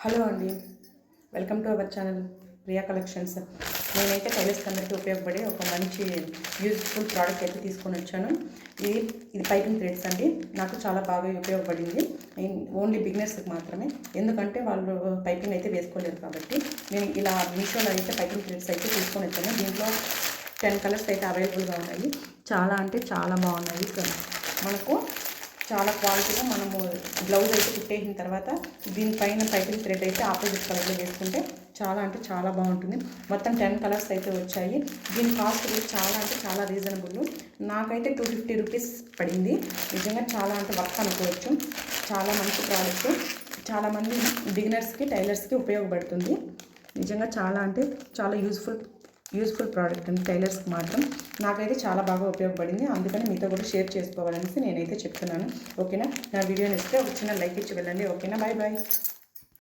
Hello అండి, welcome to our channel Priya collections. నేనైతే టైలర్స్కి అందరికీ ఉపయోగపడే ఒక మంచి యూజ్ఫుల్ ప్రోడక్ట్ అయితే తీసుకొని వచ్చాను. ఇది పైపింగ్ థ్రెడ్స్ అండి. నాకు చాలా బాగా ఉపయోగపడింది. ఓన్లీ బిగినర్స్కి మాత్రమే, ఎందుకంటే వాళ్ళు పైపింగ్ అయితే వేసుకోలేరు కాబట్టి నేను ఇలా మీషోలో అయితే పైపింగ్ థ్రెడ్స్ అయితే తీసుకొని వచ్చాను. దీంట్లో 10 కలర్స్ అయితే అవైలబుల్గా ఉన్నాయి. చాలా అంటే చాలా బాగున్నాయి. మనకు చాలా క్వాలిటీగా మనము బ్లౌజ్ అయితే కుట్టేసిన తర్వాత దీనిపైన పైపింగ్ థ్రెడ్ అయితే ఆపోజిట్ కలర్లో వేసుకుంటే చాలా అంటే చాలా బాగుంటుంది. మొత్తం 10 కలర్స్ అయితే వచ్చాయి. దీని కాస్ట్ కూడా చాలా అంటే చాలా రీజనబుల్. నాకైతే 250 రూపీస్ పడింది. నిజంగా చాలా అంటే వర్క్ అనుకోవచ్చు. చాలా మంచి ప్రోడక్ట్. చాలామంది బిగినర్స్కి టైలర్స్కి ఉపయోగపడుతుంది. నిజంగా చాలా అంటే చాలా యూస్ఫుల్ ప్రోడక్ట్ అండి. టైలర్స్కి మాత్రం నాకైతే చాలా బాగా ఉపయోగపడింది. అందుకని మీతో కూడా షేర్ చేసుకోవాలనేసి నేనైతే చెప్తున్నాను. ఓకేనా? నా వీడియో నచ్చితే ఒక చిన్న లైక్ ఇచ్చి వెళ్ళండి. ఓకేనా? Bye bye.